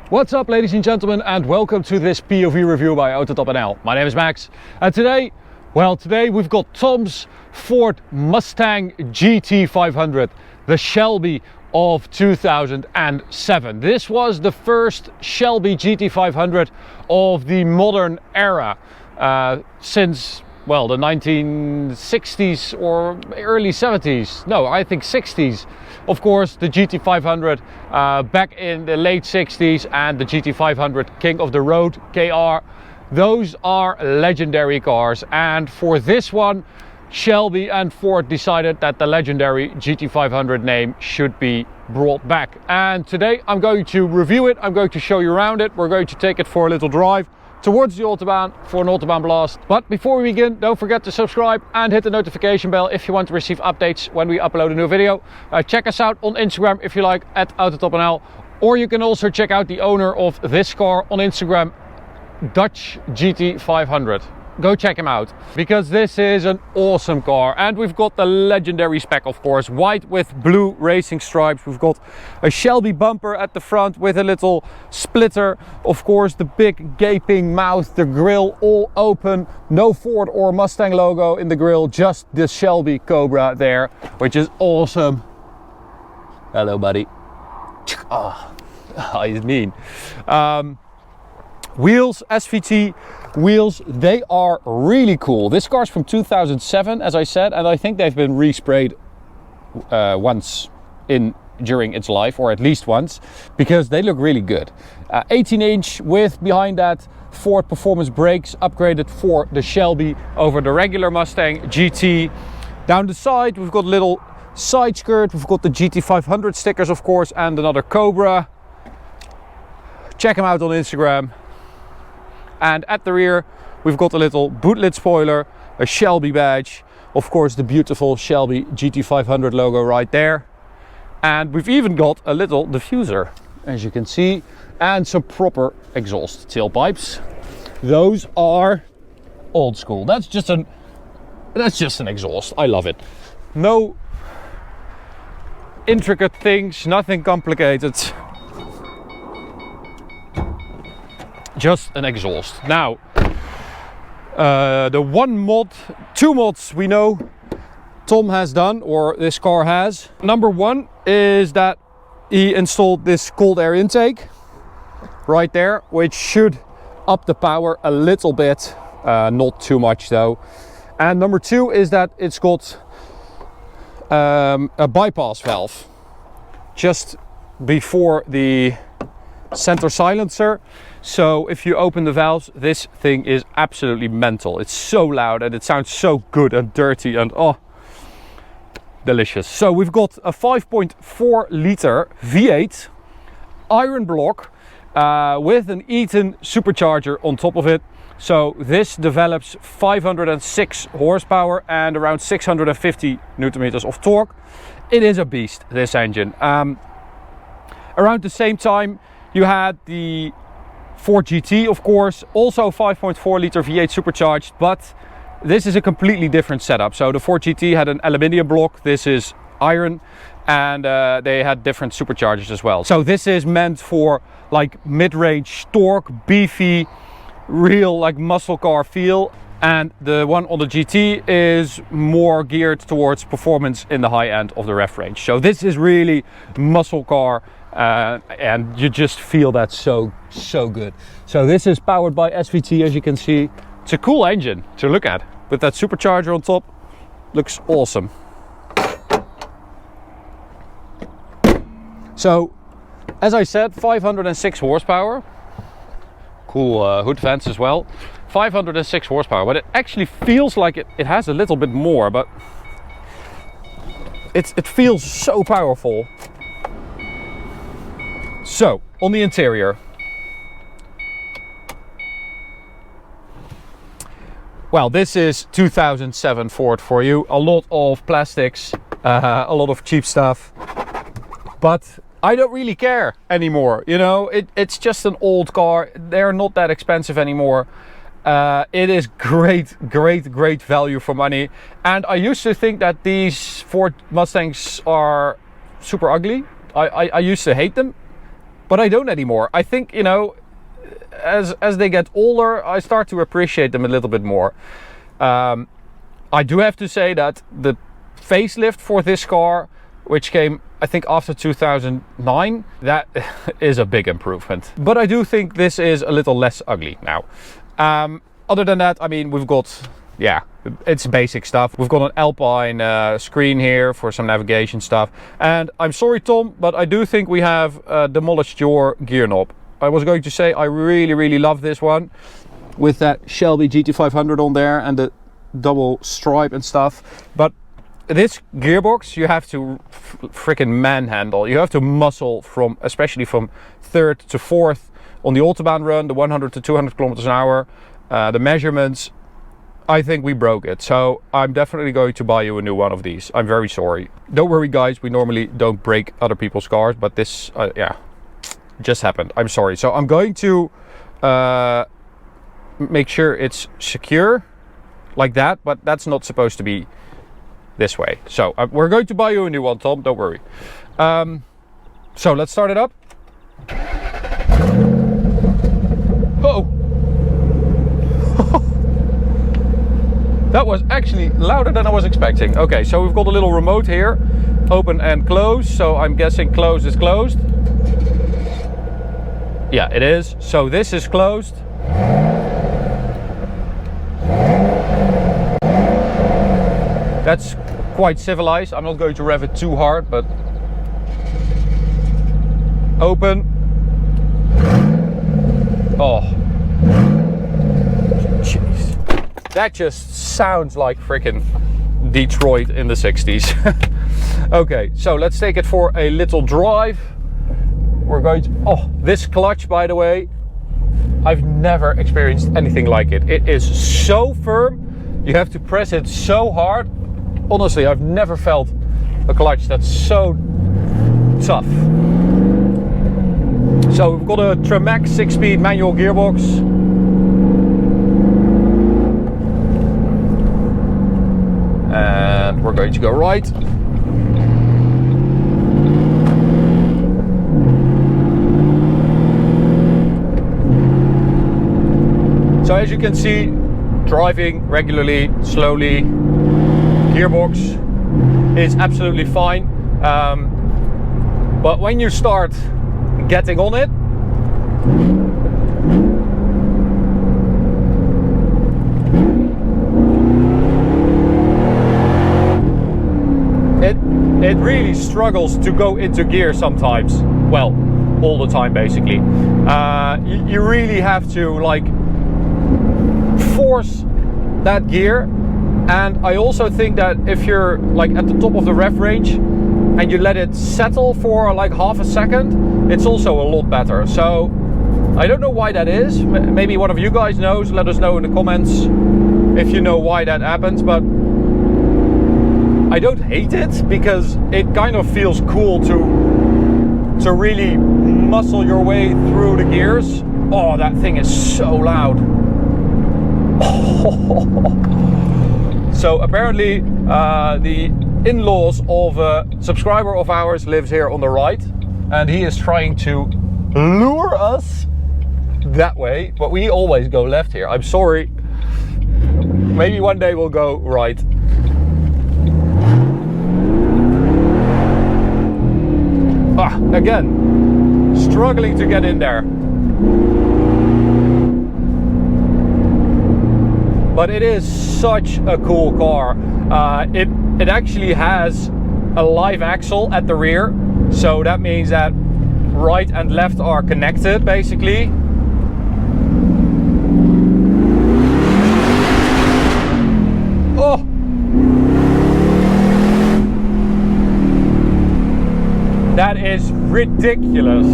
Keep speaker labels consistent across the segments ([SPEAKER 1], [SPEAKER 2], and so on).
[SPEAKER 1] What's up, ladies and gentlemen, and welcome to this POV review by AutoTopNL. My name is Max, and today we've got Tom's Ford Mustang GT500, the Shelby of 2007. This was the first Shelby GT500 of the modern era since, well, the 1960s or early 70s. No, I think 60s. Of course, the GT500 back in the late 60s and the GT500 King of the Road KR. Those are legendary cars, and for this one, Shelby and Ford decided that the legendary GT500 name should be brought back. And today I'm going to review it, I'm going to show you around it, we're going to take it for a little drive towards the Autobahn for an Autobahn blast. But before we begin, don't forget to subscribe and hit the notification bell if you want to receive updates when we upload a new video. Check us out on Instagram if you like, at AutoTopNL, or you can also check out the owner of this car on Instagram, Dutch GT500. Go check him out, because this is an awesome car. And we've got the legendary spec, of course, white with blue racing stripes. We've got a Shelby bumper at the front with a little splitter, of course, the big gaping mouth, the grille all open, no Ford or Mustang logo in the grille, just the Shelby Cobra there, which is awesome. Hello, buddy. Oh, I mean, wheels, SVT wheels, they are really cool. This car's from 2007, as I said, and I think they've been resprayed once during its life, or at least once, because they look really good. 18-inch width behind that, Ford performance brakes upgraded for the Shelby over the regular Mustang GT. Down the side we've got a little side skirt, we've got the GT500 stickers, of course, and another Cobra. Check them out on Instagram. And at the rear we've got a little boot lid spoiler, a Shelby badge, of course the beautiful Shelby GT500 logo right there, and we've even got a little diffuser, as you can see, and some proper exhaust tailpipes. Those are old school. That's just an exhaust. I love it. No intricate things, nothing complicated. Just an exhaust. Now, two mods we know Tom has done, or this car has. Number one is that he installed this cold air intake right there, which should up the power a little bit, not too much though. And number two is that it's got a bypass valve just before the center silencer. So if you open the valves, this thing is absolutely mental. It's so loud and it sounds so good and dirty and oh, delicious. So we've got a 5.4 liter V8 iron block with an Eaton supercharger on top of it. So this develops 506 horsepower and around 650 newton meters of torque. It is a beast, this engine. Around the same time you had the Ford GT, of course, also 5.4 liter V8 supercharged, but this is a completely different setup. So the Ford GT had an aluminium block, this is iron, and they had different superchargers as well. So this is meant for like mid-range torque, beefy, real like muscle car feel. And the one on the GT is more geared towards performance in the high end of the ref range. So this is really muscle car. And you just feel that so good. So this is powered by SVT, as you can see. It's a cool engine to look at with that supercharger on top. Looks awesome. So as I said, 506 horsepower. Cool hood vents as well. 506 horsepower, but it actually feels like it has a little bit more, but it feels so powerful. So, on the interior, well, this is 2007 Ford for you. A lot of plastics, a lot of cheap stuff, but I don't really care anymore. You know, it's just an old car. They're not that expensive anymore. It is great value for money. And I used to think that these Ford Mustangs are super ugly. I used to hate them.
[SPEAKER 2] but I don't anymore. I think, you know, as they get older, I start to appreciate them a little bit more. I do have to say that the facelift for this car, which came I think after 2009, that is a big improvement. But I do think this is a little less ugly now. Other than that, I mean, we've got, yeah, it's basic stuff. We've got an Alpine screen here for some navigation stuff. And I'm sorry, Tom, but I do think we have demolished your gear knob. I was going to say I really love this one with that Shelby GT500 on there and the double stripe and stuff. But this gearbox you have to freaking manhandle. You have to muscle from, especially from third to fourth on the Autobahn run, the 100 to 200 kilometers an hour. The measurements, I think we broke it. So I'm definitely going to buy you a new one of these. I'm very sorry. Don't worry, guys. We normally don't break other people's cars, but this, yeah, just happened. I'm sorry. So I'm going to make sure it's secure like that, but that's not supposed to be this way. So we're going to buy you a new one, Tom. Don't worry. So let's start it up. Oh. That was actually louder than I was expecting. Okay, so we've got a little remote here, open and close. So I'm guessing closed is closed. Yeah, it is. So this is closed. That's quite civilized. I'm not going to rev it too hard, but open. Oh, jeez. That just sounds like freaking Detroit in the 60s. Okay, so let's take it for a little drive. We're going to, oh, this clutch, by the way, I've never experienced anything like it. It is so firm. You have to press it so hard. Honestly, I've never felt a clutch that's so tough. So we've got a Tremax 6-speed manual gearbox. And we're going to go right. So as you can see, driving regularly, slowly, gearbox is absolutely fine. But when you start getting on it, it really struggles to go into gear sometimes. Well, all the time basically. You really have to like force that gear. And I also think that if you're like at the top of the rev range and you let it settle for like half a second, it's also a lot better. So I don't know why that is. Maybe one of you guys knows. Let us know in the comments if you know why that happens. But I don't hate it because it kind of feels cool to really muscle your way through the gears. Oh, that thing is so loud. So apparently the in-laws of a subscriber of ours lives here on the right, and he is trying to lure us that way, but we always go left here. I'm sorry. Maybe one day we'll go right. Ah, again, struggling to get in there. But it is such a cool car. It actually has a live axle at the rear. So that means that right and left are connected basically. Oh! That is ridiculous.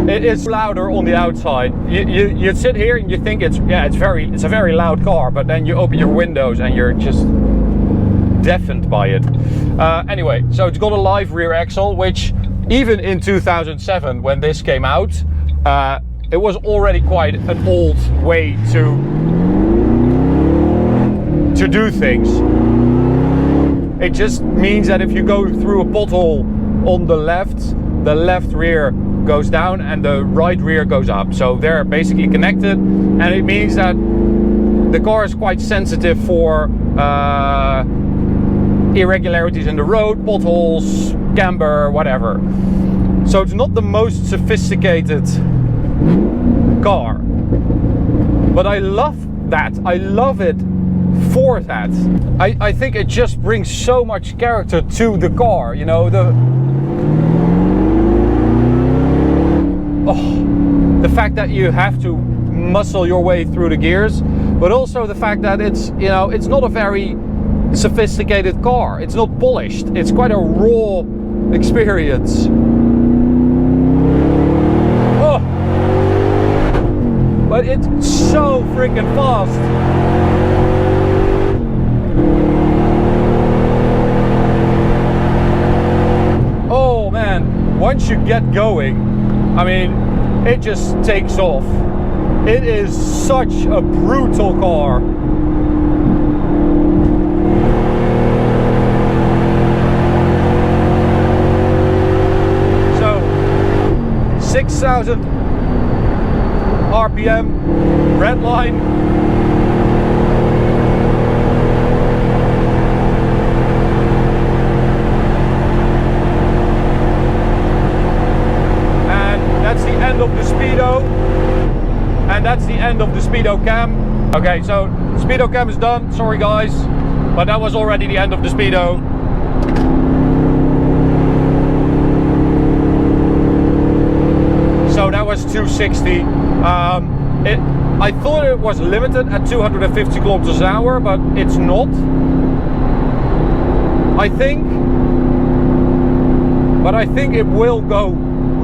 [SPEAKER 2] It is louder on the outside. You sit here and you think it's a very loud car, but then you open your windows and you're just deafened by it. Anyway, so it's got a live rear axle, which even in 2007 when this came out, it was already quite an old way to do things. It just means that if you go through a pothole on the left, the left rear goes down and the right rear goes up. So they're basically connected, and it means that the car is quite sensitive for irregularities in the road, potholes, camber, whatever. So it's not the most sophisticated car, but I love that. I love it for that. I think it just brings so much character to the car, you know, the fact that you have to muscle your way through the gears, but also the fact that it's, you know, it's not a very sophisticated car. It's not polished. It's quite a raw experience. Oh, but it's so freaking fast. Oh man, once you get going, I mean, it just takes off. It is such a brutal car. So, 6,000 RPM, red line. That's the end of the speedo, and that's the end of the speedo cam. Okay, so speedo cam is done. Sorry guys, but that was already the end of the speedo. So that was 260. I thought it was limited at 250 kilometers an hour, but it's not. I think it will go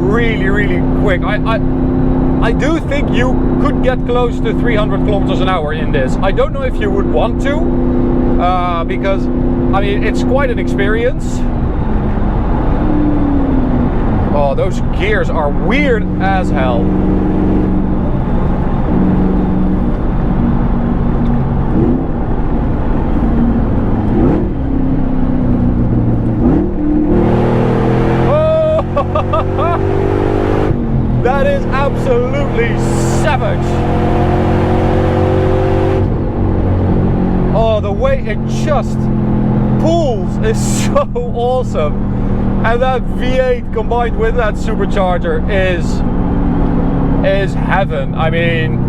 [SPEAKER 2] really quick. I do think you could get close to 300 kilometers an hour in this. I don't know if you would want to, because I mean, it's quite an experience. Oh, those gears are weird as hell. That is absolutely savage. Oh, the way it just pulls is so awesome. And that V8 combined with that supercharger is heaven. I mean,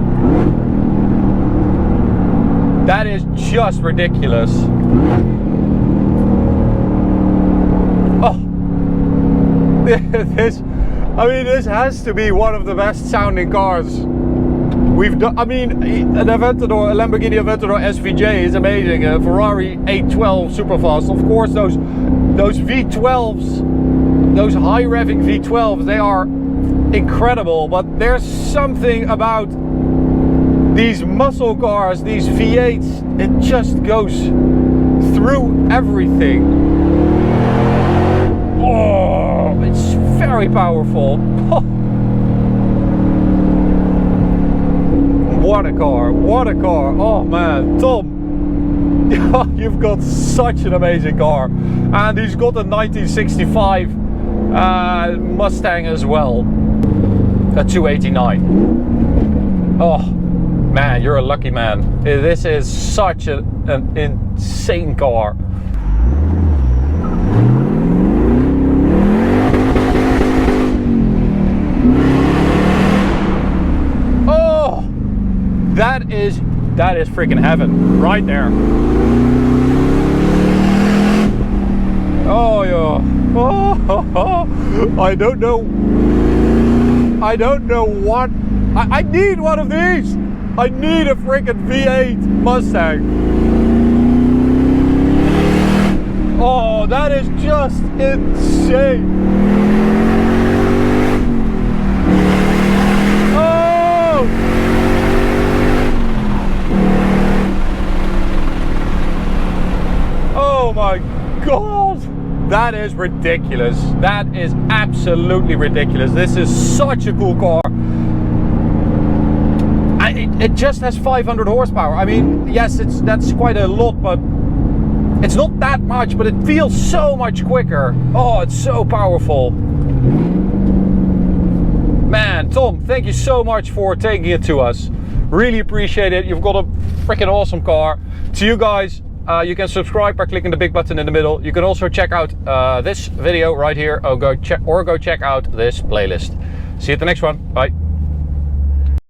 [SPEAKER 2] that is just ridiculous. Oh, this has to be one of the best sounding cars we've done. I mean, an Aventador, a Lamborghini Aventador SVJ is amazing. A Ferrari 812 Superfast. Of course, those V12s, those high revving V12s, they are incredible. But there's something about these muscle cars, these V8s, it just goes through everything. Oh, it's very powerful. What a car, what a car. Oh man, Tom, you've got such an amazing car. And he's got a 1965 Mustang as well, a 289. Oh man, you're a lucky man. This is such an insane car. That is freaking heaven right there. Oh yeah. Oh, I don't know what I need one of these. I need a freaking V8 Mustang. Oh, that is just insane. Oh my God, that is ridiculous. That is absolutely ridiculous. This is such a cool car. It just has 500 horsepower. I mean, yes, that's quite a lot, but it's not that much, but it feels so much quicker. Oh, it's so powerful. Tom, thank you so much for taking it to us. Really appreciate it. You've got a freaking awesome car. To you guys, you can subscribe by clicking the big button in the middle. You can also check out this video right here, or go check out this playlist. See you at the next one. Bye.